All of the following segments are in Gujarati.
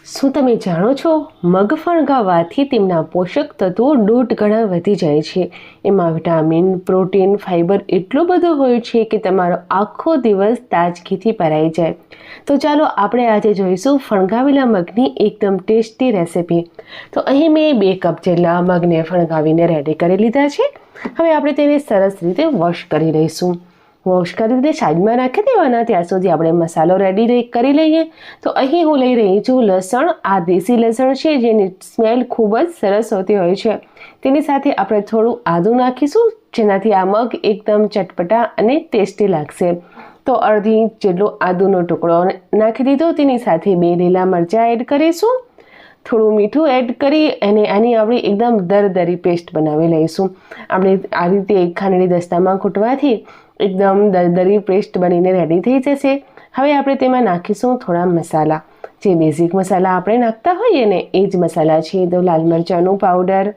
શું તમે જાણો છો મગ ફણગાવવાથી તેમના પોષક તત્વો 1.5 ગણા વધી જાય છે। એમાં વિટામિન, પ્રોટીન, ફાઇબર એટલું બધું હોય છે કે તમારો આખો દિવસ તાજગીથી ભરાઈ જાય। તો ચાલો આપણે આજે જોઈશું ફણગાવેલા મગની એકદમ ટેસ્ટી રેસિપી। તો અહીં મેં 2 કપ જેટલા મગને ફણગાવીને રેડી કરી લીધા છે। હવે આપણે તેને સરસ રીતે વોશ કરી લઈશું। વોશ કરીને સાઈડમાં રાખી દેવાના। ત્યાં સુધી આપણે મસાલો રેડી કરી લઈએ। તો અહીં હું લઈ રહી છું લસણ। આ દેશી લસણ છે જેની સ્મેલ ખૂબ જ સરસ હોતી હોય છે। તેની સાથે આપણે થોડું આદું નાખીશું જેનાથી આ મગ એકદમ ચટપટા અને ટેસ્ટી લાગશે। તો અડધી જેટલો આદુનો ટુકડો નાખી દીધો। તેની સાથે 2 લીલા મરચાં એડ કરીશું। થોડું મીઠું એડ કરી અને આની આપણે એકદમ દરદરી પેસ્ટ બનાવી લઈશું। આપણે આ રીતે ખાંડની દસ્તામાં કૂટવાથી એકદમ દરદરી પેસ્ટ બનીને રેડી થઈ જશે। હવે આપણે તેમાં નાખીશું થોડા મસાલા। જે બેઝિક મસાલા આપણે નાખતા હોઈએ ને એ જ મસાલા છે। તો લાલ મરચાંનું પાવડર,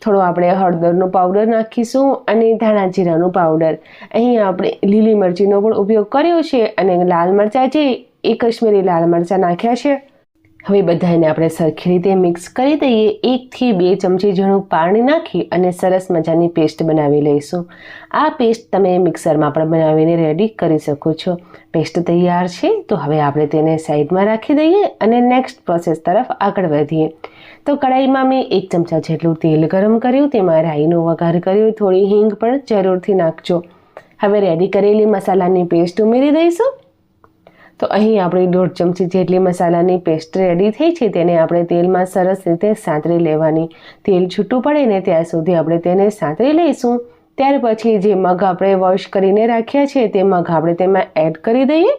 થોડો આપણે હળદરનો પાવડર નાખીશું અને ધાણા જીરાનું પાવડર। અહીં આપણે લીલી મરચીનો પણ ઉપયોગ કર્યો છે અને લાલ મરચાં છે એ કશ્મીરી લાલ મરચાં નાખ્યા છે। હવે બધાને આપણે સરખી રીતે મિક્સ કરી દઈએ। 1 થી 2 ચમચી જેટલું પાણી નાખી અને સરસ મજાની પેસ્ટ બનાવી લઈશું। આ પેસ્ટ તમે મિક્સરમાં પણ બનાવીને રેડી કરી શકો છો। પેસ્ટ તૈયાર છે તો હવે આપણે તેને સાઈડમાં રાખી દઈએ અને નેક્સ્ટ પ્રોસેસ તરફ આગળ વધીએ। તો કઢાઈમાં મેં 1 ચમચા જેટલું તેલ ગરમ કર્યું। તેમાં રાઈનો વઘાર કર્યો। થોડી હિંગ પણ જરૂરથી નાખજો। હવે રેડી કરેલી મસાલાની પેસ્ટ ઉમેરી દઈશું। તો અહીં આપણી 1.5 ચમચી જેટલી મસાલાની પેસ્ટ રેડી થઈ છે। તેને આપણે તેલમાં સરસ રીતે સાંતળી લેવાની। તેલ છૂટું પડે ને ત્યાં સુધી આપણે તેને સાંતળી લઈશું। ત્યાર પછી જે મગ આપણે વોશ કરીને રાખ્યા છે તે મગ આપણે તેમાં એડ કરી દઈએ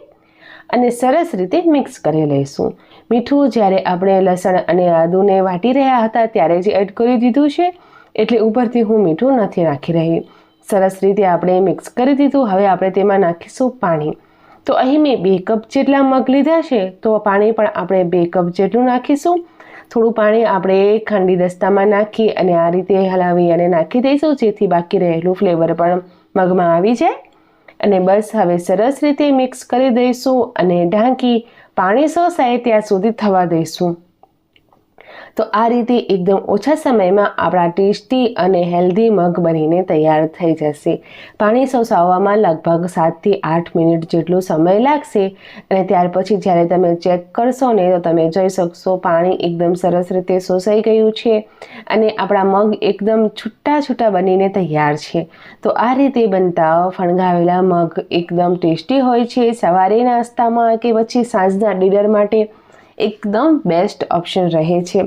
અને સરસ રીતે મિક્સ કરી લઈશું। મીઠું જ્યારે આપણે લસણ અને આદુને વાટી રહ્યા હતા ત્યારે જ એડ કરી દીધું છે, એટલે ઉપરથી હું મીઠું નથી નાખી રહી। સરસ રીતે આપણે મિક્સ કરી દીધું। હવે આપણે તેમાં નાખીશું પાણી। તો અહીં મેં 2 કપ જેટલા મગ લીધા છે તો પાણી પણ આપણે 2 કપ જેટલું નાખીશું। થોડું પાણી આપણે ખાંડની દસ્તામાં નાખી અને આ રીતે હલાવી અને નાખી દઈશું જેથી બાકી રહેલું ફ્લેવર પણ મગમાં આવી જાય। અને બસ હવે સરસ રીતે મિક્સ કરી દઈશું અને ઢાંકી પાણી શોષાય ત્યાં સુધી થવા દઈશું। તો આ રીતે એકદમ ઓછા સમયમાં આપણા ટેસ્ટી અને હેલ્ધી મગ બનીને તૈયાર થઈ જશે। પાણી શોષાવવામાં લગભગ 7 થી 8 મિનિટ જેટલો સમય લાગશે અને ત્યાર પછી જ્યારે તમે ચેક કરશો ને તો તમે જોઈ શકશો પાણી એકદમ સરસ રીતે શોષાઈ ગયું છે અને આપણા મગ એકદમ છૂટા બનીને તૈયાર છે। તો આ રીતે બનતા ફણગાવેલા મગ એકદમ ટેસ્ટી હોય છે। સવારે નાસ્તામાં કે પછી સાંજના ડિનર માટે એકદમ બેસ્ટ ઓપ્શન રહે છે।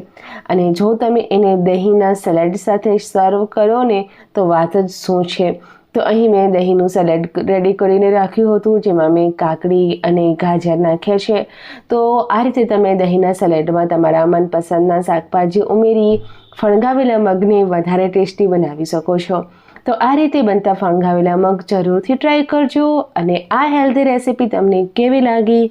અને જો તમે એને દહીંના સલાડ સાથે સર્વ કરો ને તો વાત જ શું છે। તો અહીં મેં દહીંનું સલાડ રેડી કરીને રાખ્યું હતું જેમાં મેં કાકડી અને ગાજર નાખ્યા છે। તો આ રીતે તમે દહીંના સલાડમાં તમારા મનપસંદના શાકભાજી ઉમેરી ફણગાવેલા મગને વધારે ટેસ્ટી બનાવી શકો છો। તો આ રીતે બનતા ફણગાવેલા મગ જરૂરથી ટ્રાય કરજો અને આ હેલ્ધી રેસિપી તમને કેવી લાગી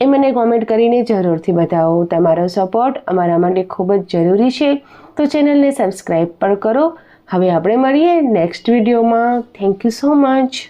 એ મને કોમેન્ટ કરીને જરૂરથી બતાવો। તમારો સપોર્ટ અમારા માટે ખૂબ જ જરૂરી છે। તો ચેનલને સબસ્ક્રાઈબ પણ કરો। હવે આપણે મળીએ નેક્સ્ટ વિડીયોમાં। Thank you so much.